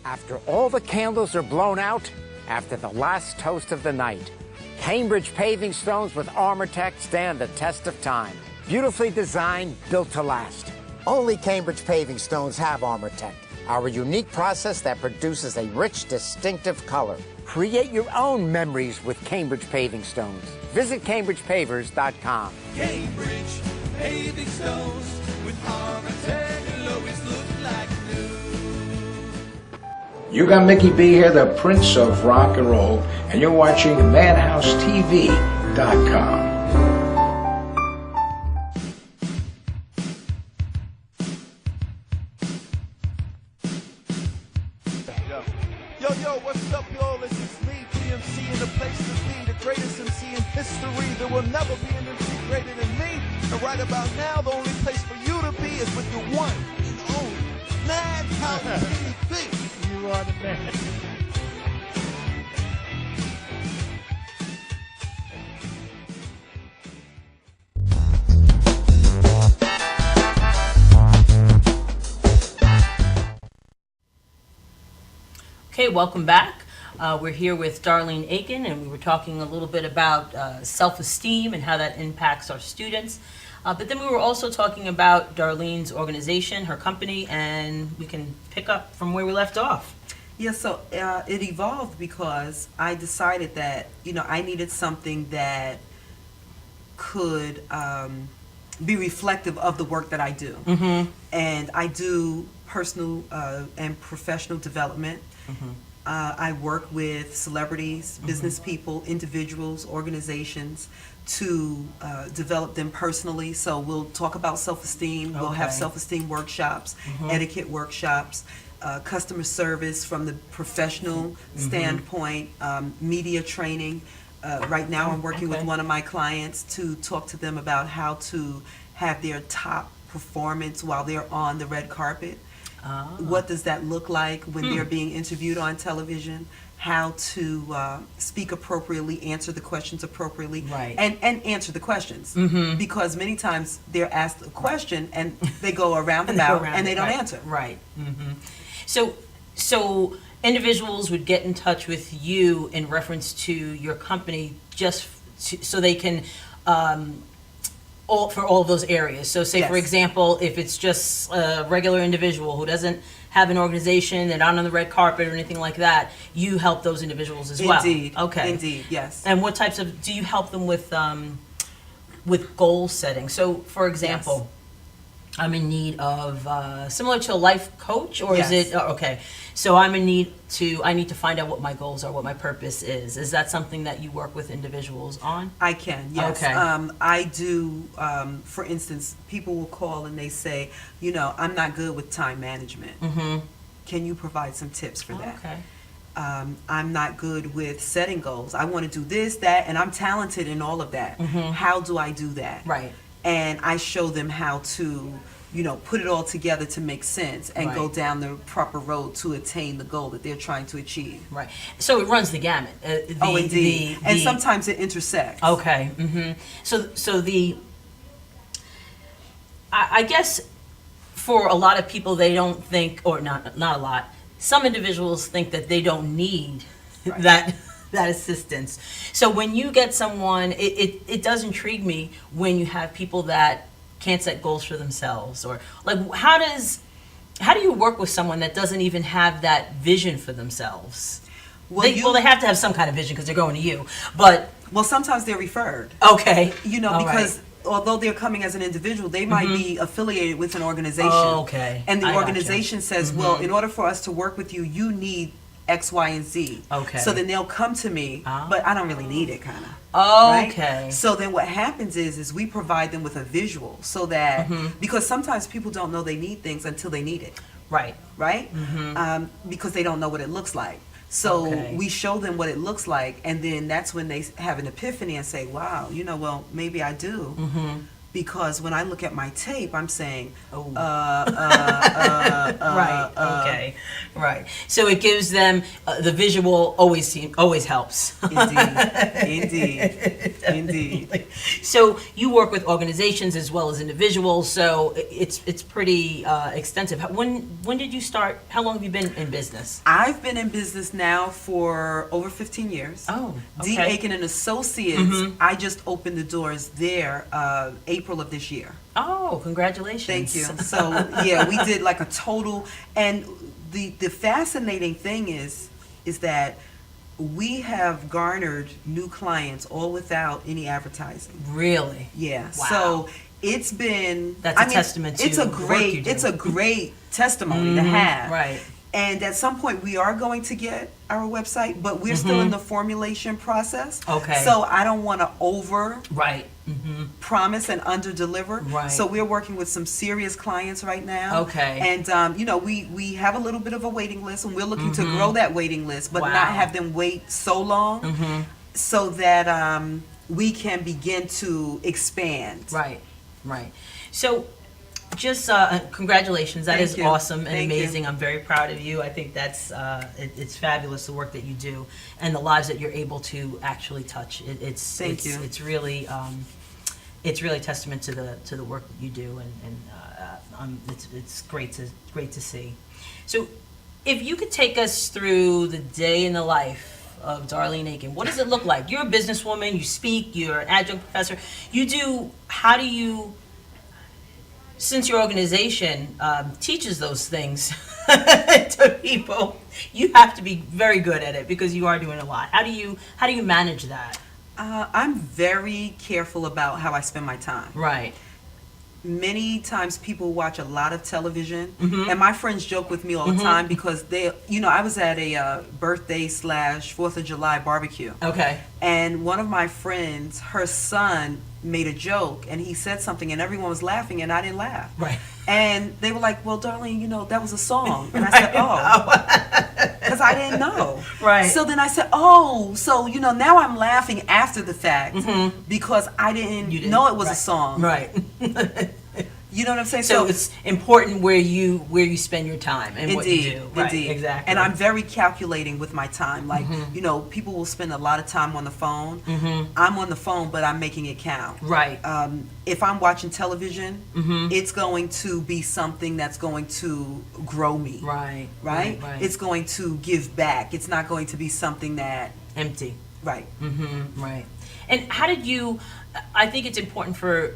After all the candles are blown out, after the last toast of the night, Cambridge paving stones with Armortech stand the test of time. Beautifully designed, built to last. Only Cambridge paving stones have Armortech, our unique process that produces a rich, distinctive color. Create your own memories with Cambridge paving stones. Visit CambridgePavers.com. Cambridge paving stones with Armortech will always look like new. You got Mickey B here, the Prince of Rock and Roll, and you're watching MadhouseTV.com. Yo, what's up, y'all? This is me, GMC, in the place to be, the greatest MC in history. There will never be an MC greater than me. And right about now, the only place for you to be is with your one and only Madhouse TV. You are the man. Okay, welcome back. We're here with Darlene Aiken, and we were talking a little bit about self-esteem and how that impacts our students. But then we were also talking about Darlene's organization, her company, and we can pick up from where we left off. Yeah, so it evolved because I decided that, you know, I needed something that could be reflective of the work that I do. And I do personal and professional development. I work with celebrities, business people, individuals, organizations to develop them personally. So we'll talk about self-esteem. We'll have Okay. self-esteem workshops, etiquette workshops, customer service from the professional standpoint, media training. Right now I'm working with Okay. one of my clients to talk to them about how to have their top performance while they're on the red carpet. What does that look like when they're being interviewed on television? How to speak appropriately, answer the questions appropriately, Right. and answer the questions. Because many times they're asked a question and they go around And they go about around and they it, don't right, answer. Right. So individuals would get in touch with you in reference to your company so they can for all of those areas. So say, for Yes. example, if it's just a regular individual who doesn't have an organization, they're not on the red carpet or anything like that, you help those individuals as well. Indeed. Okay. Indeed, yes. And what types of, do you help them with goal setting? So, for example, I'm in need of, similar to a life coach, or is Yes. it, okay. So I need to find out what my goals are, what my purpose is. Is that something that you work with individuals on? I can, yes. Okay. I do, for instance, people will call and they say, I'm not good with time management. Mm-hmm. Can you provide some tips for that? Okay. I'm not good with setting goals. I want to do this, that, and I'm talented in all of that. Mhm. How do I do that? Right. And I show them how to, put it all together to make sense and go Right. down the proper road to attain the goal that they're trying to achieve. Right. So it runs the gamut. Oh, indeed. And sometimes it intersects. Okay. Mm-hmm. So I guess for a lot of people, they don't think, or not a lot. Some individuals think that they don't need Right. that assistance. So when you get someone, it does intrigue me when you have people that can't set goals for themselves, or like how do you work with someone that doesn't even have that vision for themselves? Well, They have to have some kind of vision because they're going to you, but Well, sometimes they're referred. okay. All Because although they're coming as an individual, they might be affiliated with an organization. Oh, okay. And the I gotcha. organization says, well, in order for us to work with you, you need X, Y, and Z. Okay. So then they'll come to me, Ah. but I don't really need it, kind of. Okay. So then what happens is we provide them with a visual so that, because sometimes people don't know they need things until they need it, Right. right? Because they don't know what it looks like. So Okay. we show them what it looks like, and then that's when they have an epiphany and say, wow, well, maybe I do. Because when I look at my tape, I'm saying, Oh. Right. Okay. Right. So it gives them the visual. Always helps. Indeed. So you work with organizations as well as individuals. So it's pretty extensive. When did you start? How long have you been in business? I've been in business now for over 15 years. Oh, D. okay. Aiken and Associates, I just opened the doors there April of this year. Oh, congratulations! Thank you. So yeah, we did like a total, and the fascinating thing is that we have garnered new clients all without any advertising. Really? Yeah. Wow. So it's been That's a testament to it's a the work great you do. it's a great testimony to have. Right. And at some point we are going to get our website, but we're still in the formulation process. Okay. So I don't want to over Right. promise and under deliver. Right. So we're working with some serious clients right now. Okay. And we have a little bit of a waiting list, and we're looking to grow that waiting list, but Wow. not have them wait so long, so that we can begin to expand. Right. Right. So. Just congratulations. That Thank is you. awesome and Thank you. amazing. I'm very proud of you. I think that's it's fabulous, the work that you do and the lives that you're able to actually touch. Thank you. It's really testament to the work that you do, and it's great to see. So, if you could take us through the day in the life of Darlene Aiken, what does it look like? You're a businesswoman. You speak. You're an adjunct professor. How do you? Since your organization teaches those things to people, you have to be very good at it because you are doing a lot. How do you manage that? I'm very careful about how I spend my time. Right. Many times people watch a lot of television, and my friends joke with me all the time because I was at a birthday / 4th of July barbecue. Okay. And one of my friends, her son made a joke, and he said something, and everyone was laughing, and I didn't laugh. Right. And they were like, well, Darlene, that was a song. And I said, oh, because I didn't know. Right. So then I said, oh, so, now I'm laughing after the fact because I didn't know it was a song. Right. You know what I'm saying? So it's important where you spend your time and what you do. Right, Indeed. exactly. And I'm very calculating with my time. Like, people will spend a lot of time on the phone. I'm on the phone, but I'm making it count. Right. If I'm watching television, it's going to be something that's going to grow me. Right. Right? Right. It's going to give back. It's not going to be something that... Empty. Right. Right. And how did you, I think it's important for,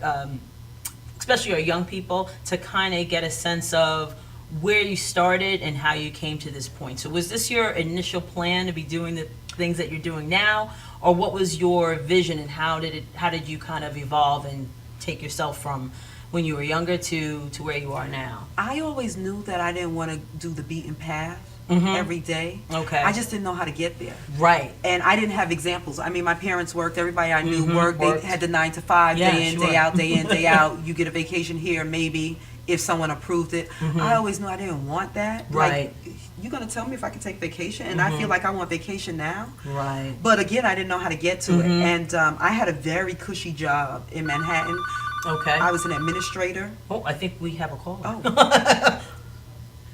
especially our young people, to kind of get a sense of where you started and how you came to this point. So was this your initial plan to be doing the things that you're doing now, or what was your vision, and how did you kind of evolve and take yourself from when you were younger to where you are now? I always knew that I didn't want to do the beaten path every day. Okay. I just didn't know how to get there. Right. And I didn't have examples. I mean, my parents worked. Everybody I knew worked. worked. They had the 9 to 5, Yeah, day in, sure. day out, day in, day out. You get a vacation here, maybe, if someone approved it. I always knew I didn't want that. Right. Like, you're going to tell me if I can take vacation? And I feel like I want vacation now. Right. But again, I didn't know how to get to it. And I had a very cushy job in Manhattan. Okay. I was an administrator. Oh, I think we have a call. Oh.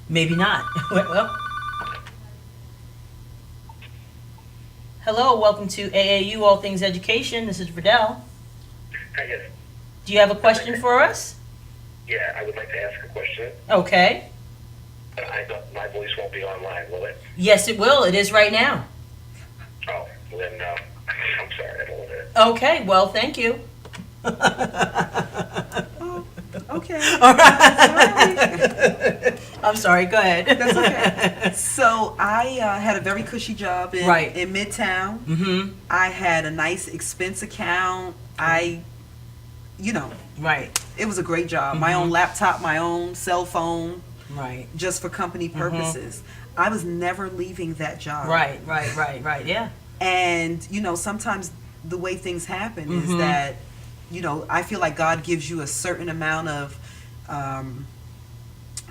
Maybe not. Well. Hello, welcome to AAU All Things Education. This is Verdell. Hi, yes. Do you have a question for us? Yeah, I would like to ask a question. Okay. I thought my voice won't be online, will it? Yes, it will. It is right now. Oh, well then, I'm sorry, I don't want to. Okay, well, thank you. Okay. I'm sorry, go ahead. That's okay. So I had a very cushy job in Midtown. Mm-hmm. I had a nice expense account. Right. It was a great job. My own laptop, my own cell phone. Right. Just for company purposes. I was never leaving that job. Right, yeah. And, sometimes the way things happen is that, I feel like God gives you a certain amount of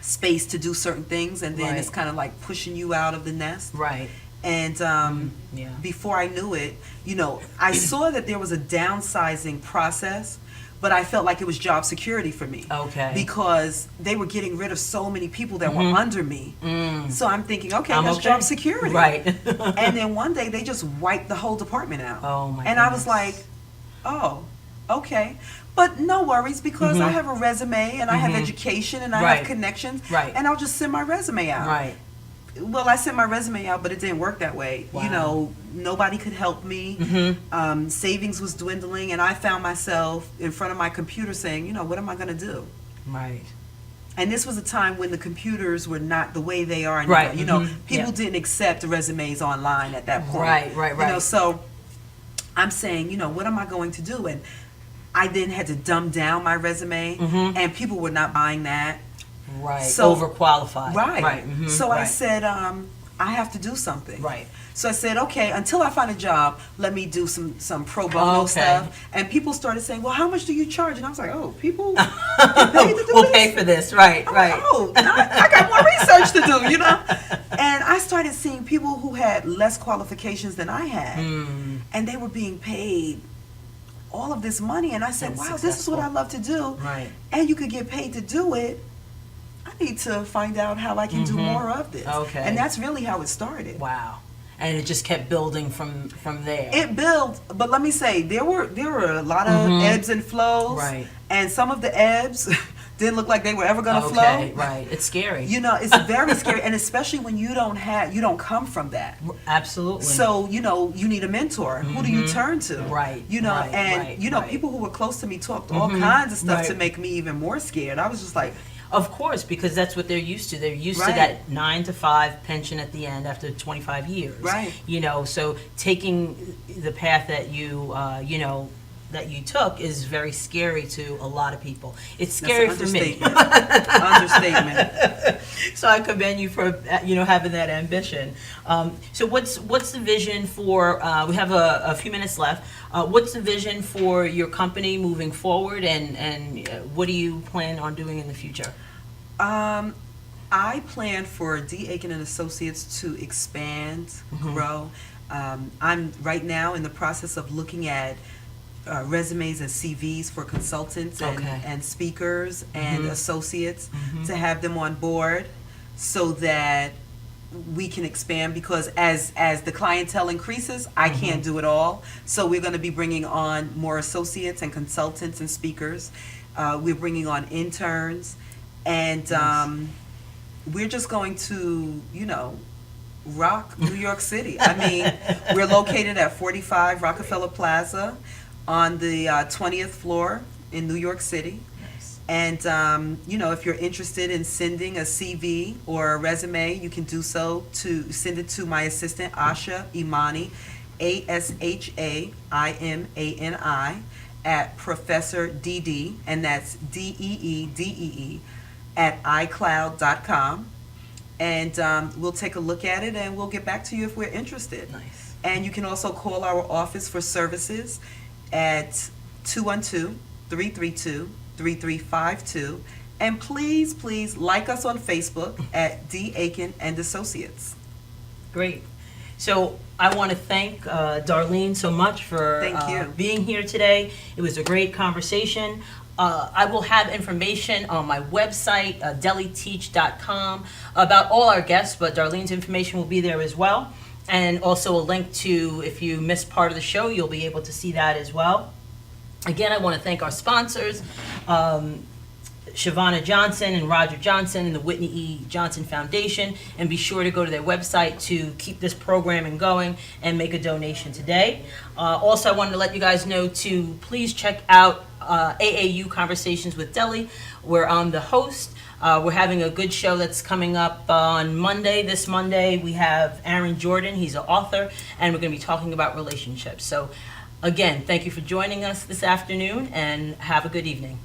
space to do certain things, and then it's kind of like pushing you out of the nest. Right. And before I knew it, I saw that there was a downsizing process, but I felt like it was job security for me. Okay. Because they were getting rid of so many people that were under me. So I'm thinking, okay, I'm that's okay. job security. Right. And then one day they just wiped the whole department out. Oh my And I was like, oh, okay. But no worries, because I have a resume and I have education and I have connections. Right. And I'll just send my resume out. Right. Well, I sent my resume out, but it didn't work that way. Wow. Nobody could help me. Savings was dwindling, and I found myself in front of my computer saying, what am I going to do? Right. And this was a time when the computers were not the way they are now. Right. People didn't accept resumes online at that point. Right. So I'm saying, what am I going to do? And I then had to dumb down my resume, and people were not buying that. Right. So, overqualified. Right. So I said, I have to do something. Right. So I said, okay, until I find a job, let me do some pro bono stuff. And people started saying, well, how much do you charge? And I was like, oh, people get paid to do we'll this? pay for this. Right. I'm like, oh, I got more research to do, And I started seeing people who had less qualifications than I had, and they were being paid all of this money. And I said, wow, this is what I love to do. Right. And you could get paid to do it. I need to find out how I can do more of this. Okay. And that's really how it started. Wow. And it just kept building from there. It built, but let me say, there were a lot of ebbs and flows. Right. And some of the ebbs didn't look like they were ever going to flow. Right. It's scary. It's very scary, and especially when you don't come from that. Absolutely. So, you need a mentor. Who do you turn to? Right. People who were close to me talked all kinds of stuff to make me even more scared. I was just like, of course, because that's what they're used to. They're used to Right. that 9 to 5 pension at the end after 25 years. Right. So taking the path that you that you took is very scary to a lot of people. It's scary for me. Understatement. So I commend you for having that ambition. So what's the vision for? We have a few minutes left. What's the vision for your company moving forward, and what do you plan on doing in the future? I plan for D. Aiken and Associates to expand, grow. I'm right now in the process of looking at resumes and CVs for consultants and speakers and associates to have them on board so that we can expand, because as the clientele increases, I can't do it all. So we're going to be bringing on more associates and consultants and speakers. We're bringing on interns, and we're just going to, rock New York City. I mean, we're located at 45 Rockefeller Plaza on the 20th floor in New York City. And, if you're interested in sending a CV or a resume, you can do so to send it to my assistant, Asha Imani, ASHAIMANI, at Professor DD, and that's DEEDEE, at iCloud.com. And we'll take a look at it and we'll get back to you if we're interested. Nice. And you can also call our office for services at 212-332-3352. And please like us on Facebook at D. Aiken and Associates. Great. So I want to thank Darlene so much for Thank you. being here today. It was a great conversation. I will have information on my website, deliteach.com, about all our guests, but Darlene's information will be there as well. And also a link to, if you missed part of the show, you'll be able to see that as well. Again, I want to thank our sponsors, Shavonna Johnson and Roger Johnson and the Whitney E. Johnson Foundation, and be sure to go to their website to keep this programming going and make a donation today. Also, I wanted to let you guys know to please check out AAU Conversations with Deli, where I'm the host. We're having a good show that's coming up on Monday. This Monday, we have Aaron Jordan. He's an author, and we're going to be talking about relationships. So, again, thank you for joining us this afternoon, and have a good evening.